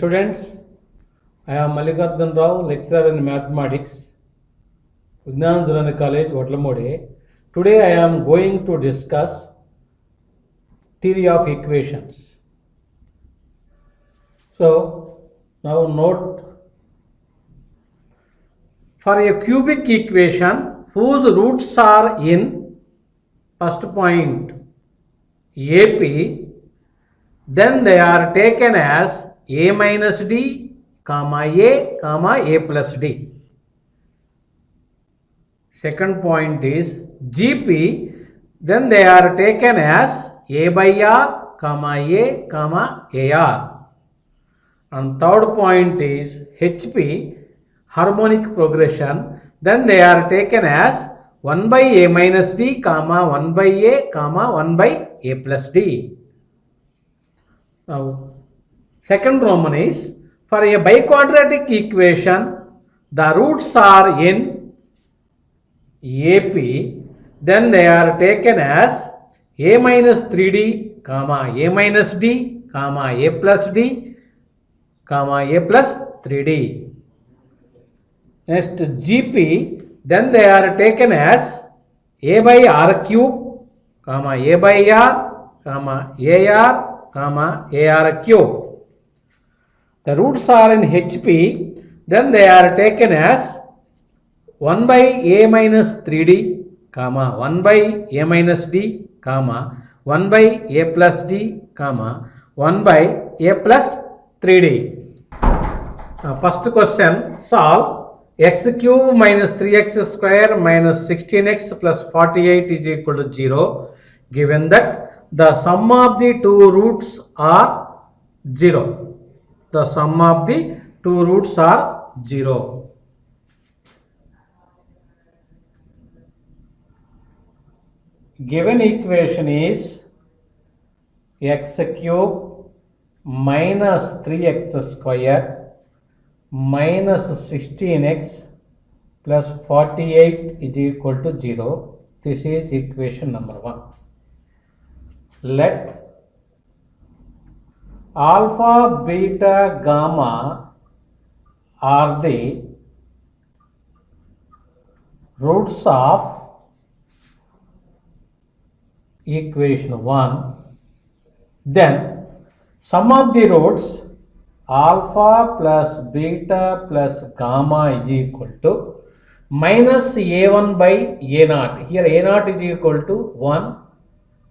students, I am Mallikarjun Rao, lecturer in mathematics, Vijnana Junior College, Vatlamode. Today I am going to discuss theory of equations. So, now note, for a cubic equation whose roots are in first point AP, then they are taken as a minus d, a plus d. Second point is GP, then they are taken as a by r, AR. And third point is HP, harmonic progression, then they are taken as 1 by a minus d, 1 by a, 1 by a plus d. Now, second Roman is, for a biquadratic equation, the roots are in AP, then they are taken as a minus 3d, a minus d, a plus d, a plus 3d. Next GP, then they are taken as a by r cube, a by r, AR cube. The roots are in HP, then they are taken as 1 by a minus 3d, 1 by a minus d, 1 by a plus d, 1 by a plus 3d. First question, solve x cube minus 3x square minus 16x plus 48 is equal to 0, given that the sum of the two roots are 0. The sum of the two roots are 0. Given equation is x cube minus 3x square minus 16x plus 48 is equal to 0. This is equation number 1. Let alpha, beta, gamma are the roots of equation 1. Then sum of the roots alpha plus beta plus gamma is equal to minus a1 by a0. Here a0 is equal to 1.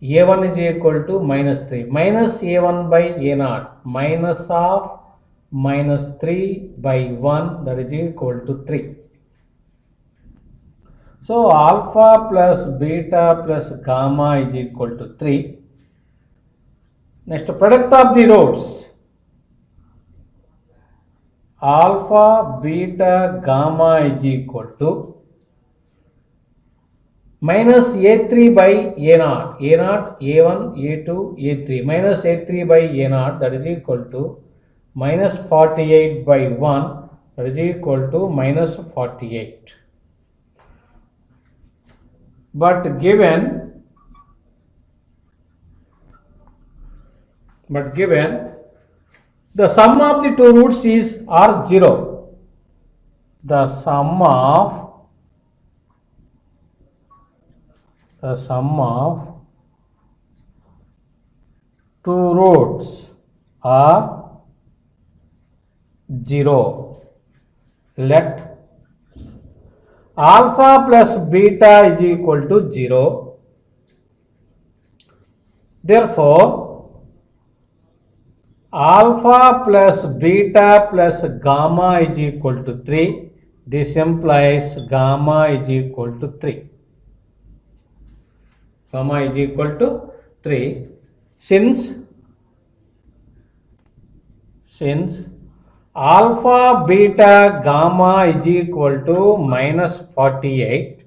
A1 is equal to minus 3. Minus A1 by A0. Minus of minus 3 by 1, that is equal to 3. So, alpha plus beta plus gamma is equal to 3. Next, product of the roots. Alpha, beta, gamma is equal to minus a3 by a0, a0, a1, a2, a3, minus a3 by a0, that is equal to minus 48 by 1, that is equal to minus 48. But given the sum of the two roots is are 0. The sum of two roots are 0. Let alpha plus beta is equal to 0. Therefore, alpha plus beta plus gamma is equal to 3. This implies gamma is equal to 3. Gamma is equal to 3. Since alpha, beta, gamma is equal to minus 48.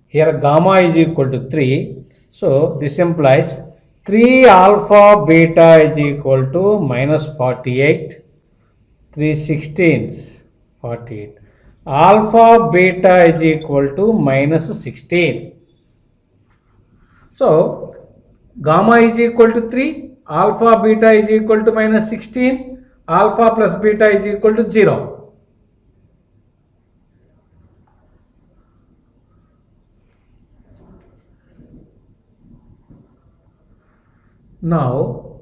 Here gamma is equal to 3. So, this implies 3 alpha, beta is equal to minus 48. 3 16s, 48. Alpha, beta is equal to minus 16. So, gamma is equal to 3, alpha, beta is equal to minus 16, alpha plus beta is equal to 0. Now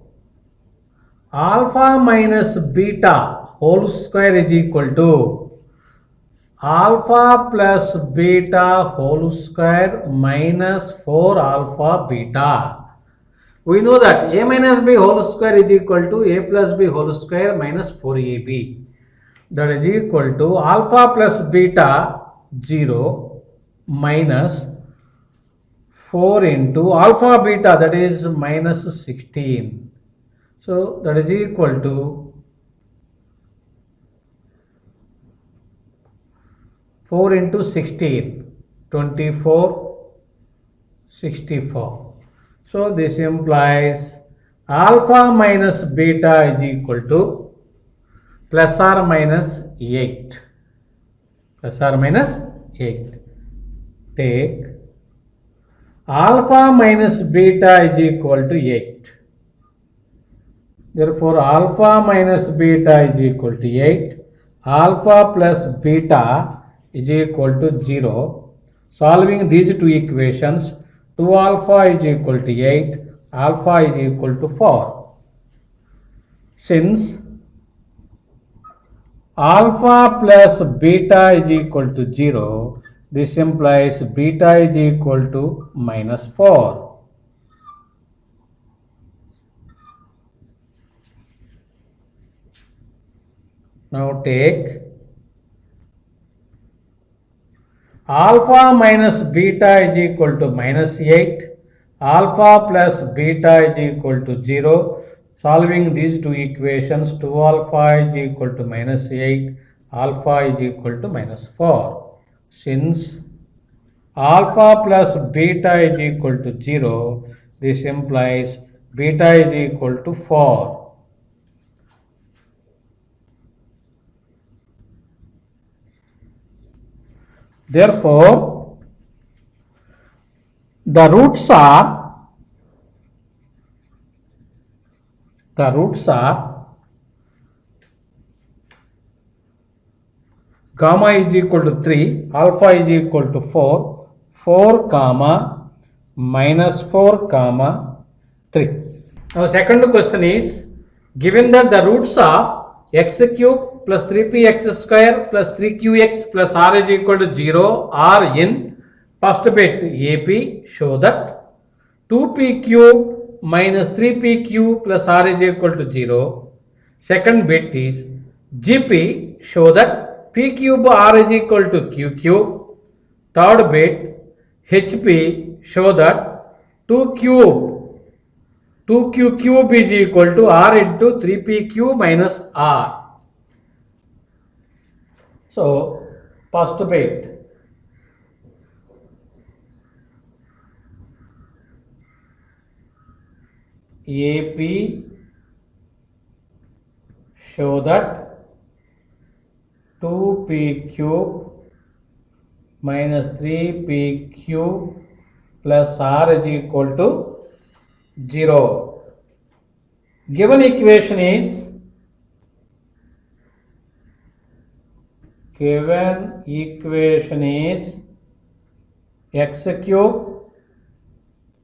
alpha minus beta whole square is equal to alpha plus beta whole square minus 4 alpha beta. We know that a minus b whole square is equal to a plus b whole square minus 4ab. That is equal to alpha plus beta 0 minus 4 into alpha beta, that is minus 16. So that is equal to 4 into 16, 24, 64. So this implies alpha minus beta is equal to plus or minus 8. Plus or minus 8. Take alpha minus beta is equal to 8. Therefore, alpha minus beta is equal to 8. Alpha plus beta is equal to 0. Solving these two equations, 2 alpha is equal to 8, alpha is equal to 4. Since alpha plus beta is equal to 0, this implies beta is equal to minus 4. Now take alpha minus beta is equal to minus 8, alpha plus beta is equal to 0. Solving these two equations, 2 alpha is equal to minus 8, alpha is equal to minus 4. Since alpha plus beta is equal to 0, this implies beta is equal to 4. Therefore, the roots are gamma is equal to 3, alpha is equal to 4, 4 comma minus 4 comma 3. Now second question is, given that the roots of x cube plus 3px square plus 3qx plus r is equal to 0 are in first bit AP, show that 2p cube minus 3pq plus r is equal to 0. Second bit is GP, show that p cube r is equal to q cube. Third bit HP, show that 2q cube is equal to r into 3pq minus r. So first bit AP, show that 2p cube minus 3p cube plus r is equal to 0. Given equation is x cube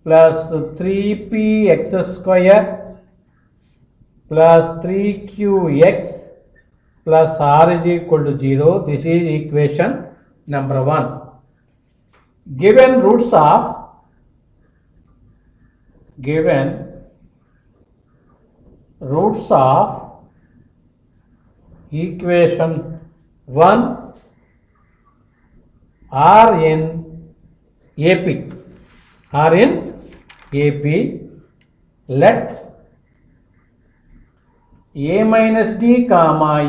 plus 3px square plus 3qx plus r is equal to 0. This is equation number 1. Given roots of equation 1 are in AP. Let a minus d comma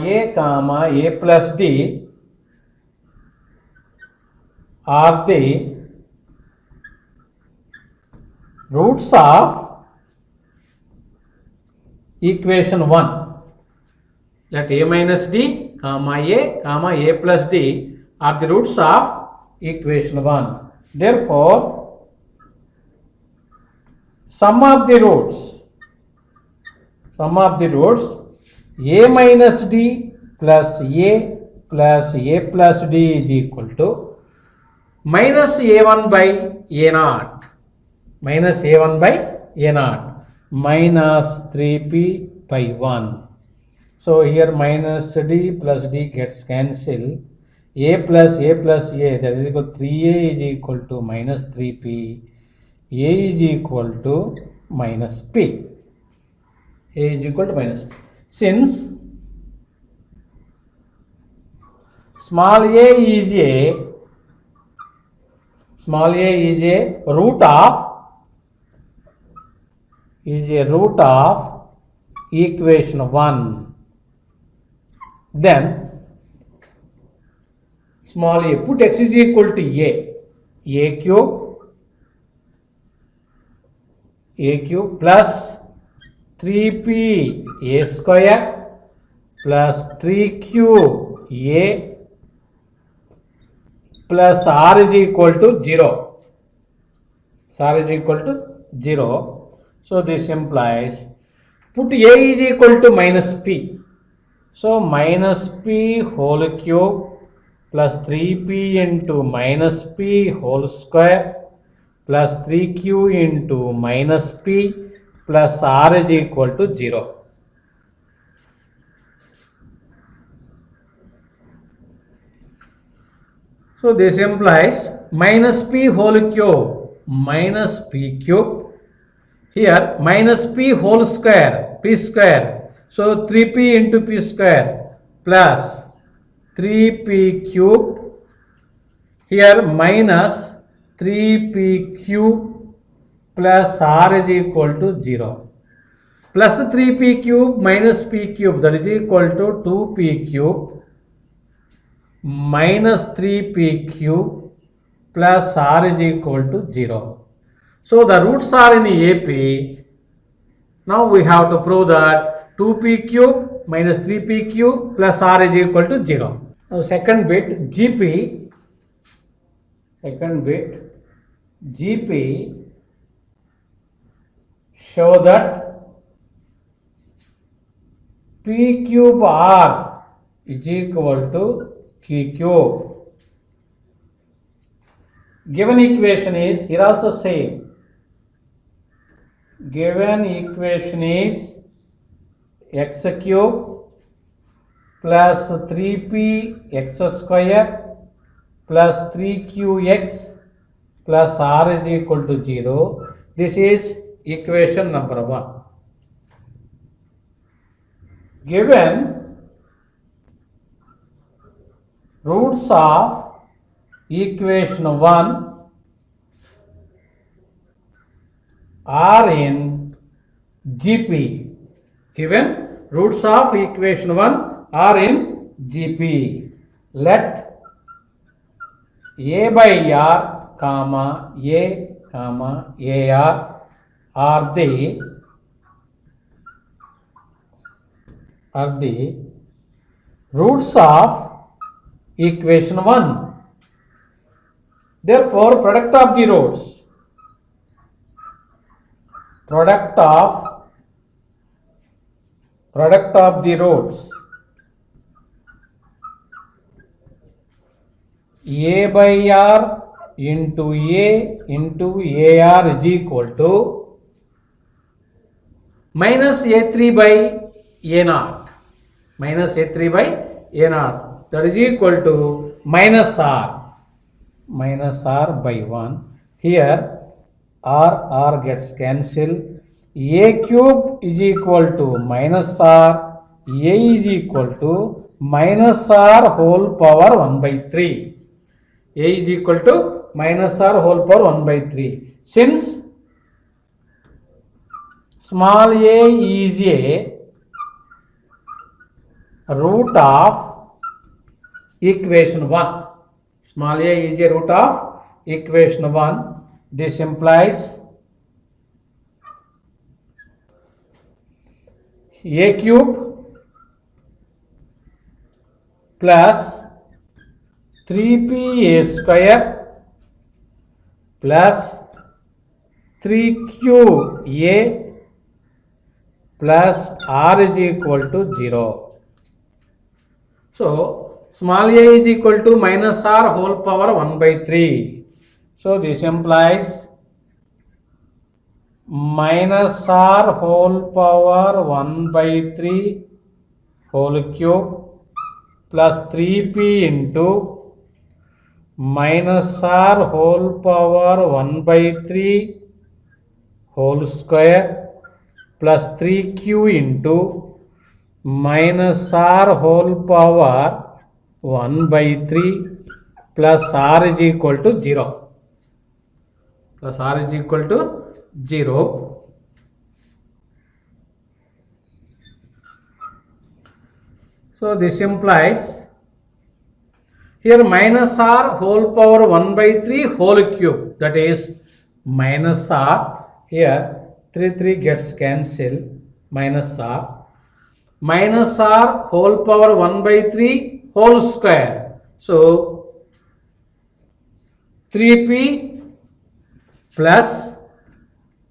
a plus d are the roots of equation 1. Let a minus d comma a plus d are the roots of equation 1. Therefore, sum of the roots a minus d plus a plus d is equal to minus a1 by a0 minus a1 by a0 minus 3p by 1. So here minus d plus d gets cancelled. A plus a that is equal to 3a is equal to minus 3p. A is equal to minus p. A is equal to minus p. Since small a is a root of equation 1, then small a, put x is equal to a cube plus 3p a square plus 3 cube a plus r is equal to 0. So r is equal to 0. So this implies, put a is equal to minus p. So minus p whole cube plus 3p into minus p whole square plus 3q into minus p plus r is equal to 0. So this implies minus p whole cube minus p cube. Here minus p whole square, p square. So 3p into p square plus 3p cube. Here minus 3p cube plus r is equal to 0. Plus 3p cube minus p cube, that is equal to 2p cube minus 3p cube plus r is equal to 0. So the roots are in AP. Now we have to prove that 2p cube minus 3p cube plus r is equal to 0. Now second bit GP show that p cube r is equal to q cube. Given equation is, here also same. Given equation is x cube plus 3p x square plus 3qx plus r is equal to 0. This is equation number 1. Given roots of equation 1 are in GP. Given roots of equation 1 are in GP. Let a by r comma a comma ar are the roots of equation 1. Therefore, product of the roots a by r into a into ar is equal to minus a3 by a0 that is equal to minus r by 1. Here r gets cancelled. A cube is equal to minus r, a is equal to minus r whole power 1 by 3. A is equal to minus r whole power 1 by 3. Since small a is a root of equation 1. Small a is a root of equation 1. This implies a cube plus 3p a square plus 3q a plus r is equal to 0. So small a is equal to minus r whole power 1 by 3. So this implies minus r whole power 1 by 3 whole cube plus 3p into minus r whole power 1 by 3 whole square plus 3q into minus r whole power 1 by 3 plus r is equal to 0. Plus r is equal to 0. So this implies here minus r whole power 1 by 3 whole cube, that is minus r. Here 3 gets cancelled, minus r. Minus r whole power 1 by 3 whole square. So 3p plus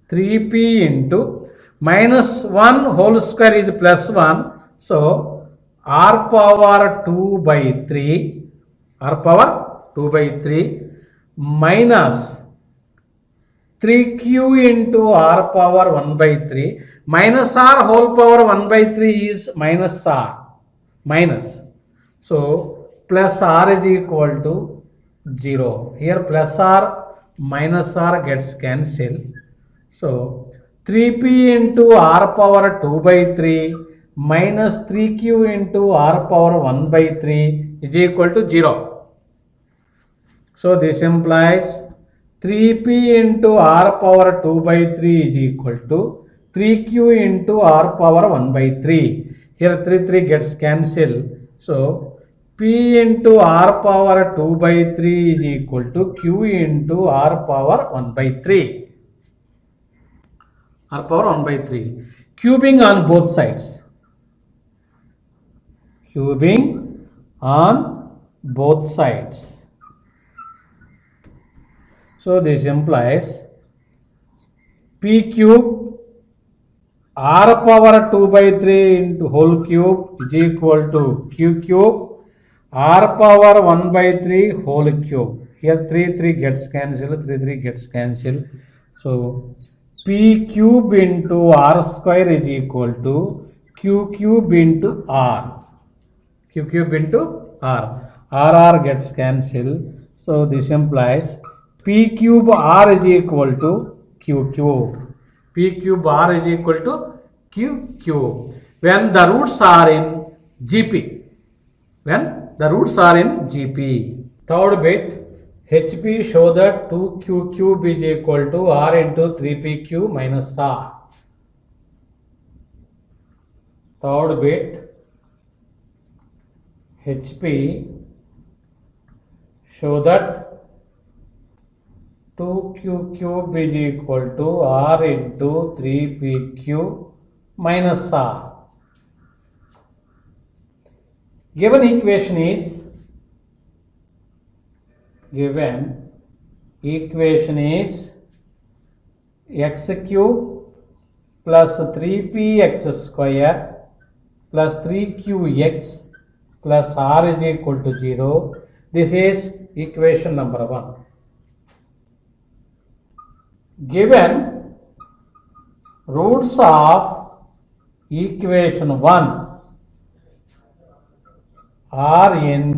3p into minus 1 whole square is plus 1. So r power 2 by 3, r power 2 by 3 minus 3q into r power 1 by 3 minus r whole power 1 by 3 is minus r minus. So plus r is equal to 0. Here plus r minus r gets cancelled. So 3p into r power 2 by 3 minus 3q into r power 1 by 3 is equal to 0. So this implies 3p into r power 2 by 3 is equal to 3q into r power 1 by 3. Here 3 gets cancelled. So p into r power 2 by 3 is equal to q into r power 1 by 3. R power 1 by 3. Cubing on both sides. Cubing on both sides. So this implies p cube r power 2 by 3 into whole cube is equal to q cube r power 1 by 3 whole cube. Here 3 gets cancelled, 3 gets cancelled. So p cube into r square is equal to q cube into r. Q cube into r. R gets cancelled. So this implies p cube r is equal to q cube. P cube r is equal to q cube. When the roots are in GP. When the roots are in GP. Third bit, HP show that 2q cube is equal to r into 3pq minus r. Third bit, HP show that 2q cube is equal to r into 3pq minus r. Given equation is x cube plus 3px square plus 3qx plus r is equal to 0. This is equation number 1. Given roots of equation 1 are in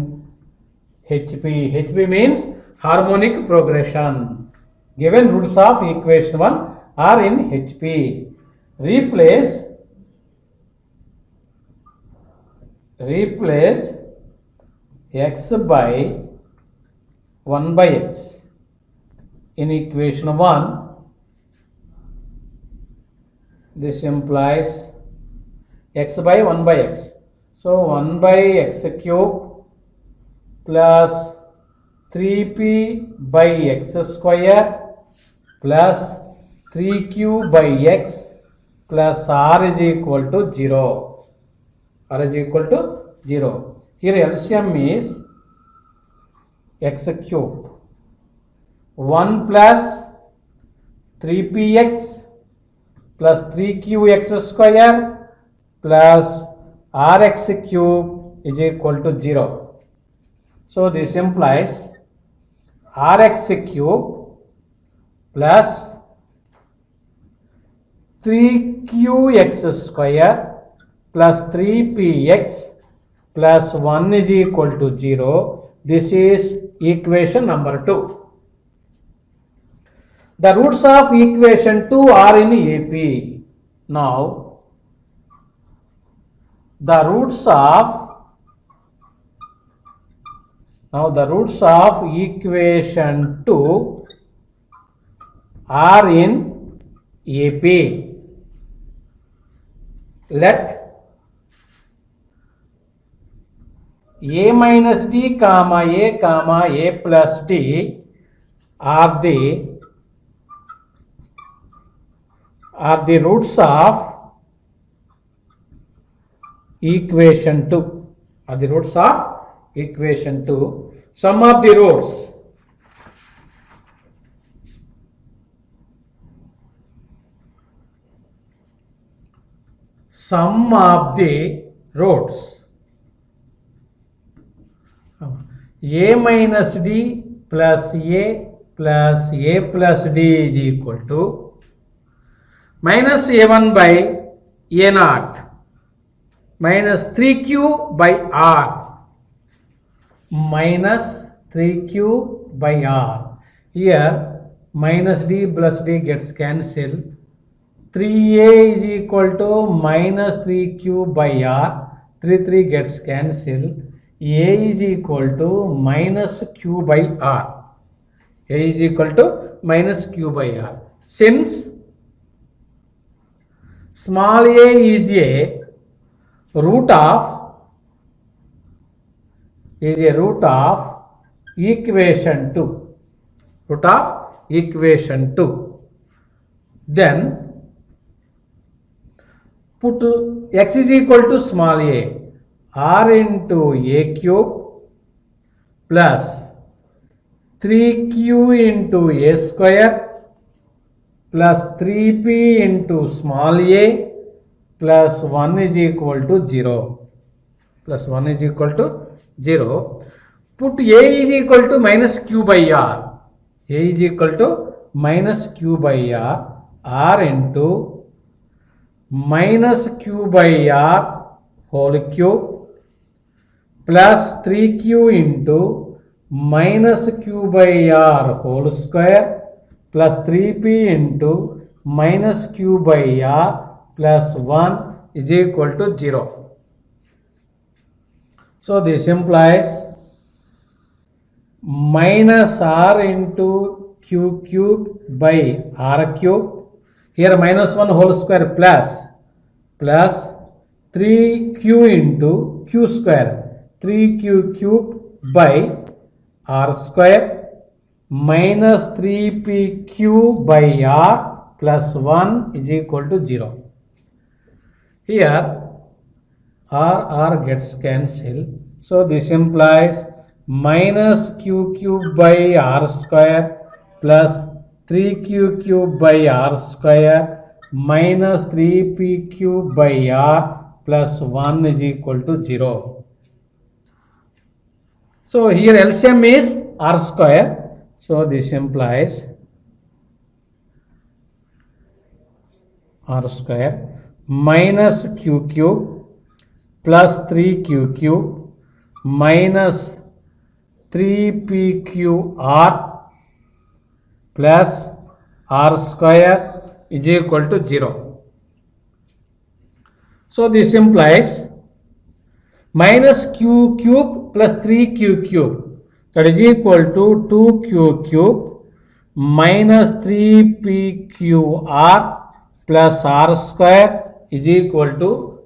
HP. HP means harmonic progression. Given roots of equation 1 are in HP. Replace x by 1 by x in equation 1. This implies x by 1 by x. So 1 by x cube plus 3p by x square plus 3q by x plus r is equal to 0. R is equal to 0. Here LCM is x cube. 1 plus 3px plus 3qx square plus rx cube is equal to 0. So this implies rx cube plus 3qx square plus 3px plus 1 is equal to 0. This is equation number 2. The roots of equation 2 are in AP. Now, the roots of equation 2 are in AP. Let a minus d comma a plus d are the roots of equation 2. Are the roots of equation 2. Sum of the roots. Sum of the roots. A minus d plus a plus d is equal to minus a1 by a naught minus 3q by r minus 3q by r. Here minus d plus d gets cancelled. 3a is equal to minus 3q by r. 3 gets cancelled. A is equal to minus q by r. A is equal to minus q by r. Since small a is a root of equation 2. Root of equation 2. Then put x is equal to small a, r into a cube plus 3q into a square plus 3p into small a plus 1 is equal to 0. Plus 1 is equal to 0. Put a is equal to minus q by r. A is equal to minus q by r, r into minus q by r whole cube plus 3q into minus q by r whole square plus 3p into minus q by r plus 1 is equal to 0. So this implies minus r into q cube by r cube. Here minus 1 whole square plus 3q into q square, 3q cube by r square minus 3pq by r plus 1 is equal to 0. Here r gets cancelled. So this implies minus q cube by r square plus 3q cube by r square minus 3p cube by r plus 1 is equal to 0. So here LCM is r square. So this implies r square minus q cube plus 3q cube minus 3pqr plus r square is equal to 0. So this implies minus q cube plus 3q cube, that is equal to 2q cube minus 3pqr plus r square is equal to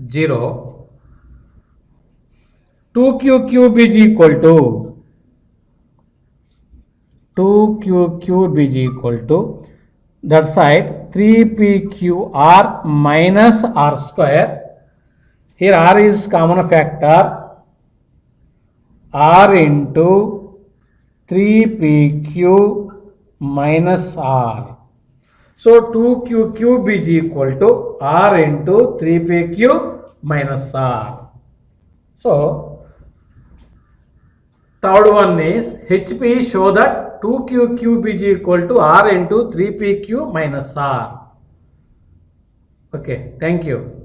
0. 2q cube is equal to 2q cube is equal to that side 3pqr minus r square. Here r is common factor, r into 3pq minus r. So 2q cube is equal to r into 3p cube minus r. So third one is HP show that 2q cube is equal to r into 3p cube minus r. Okay, thank you.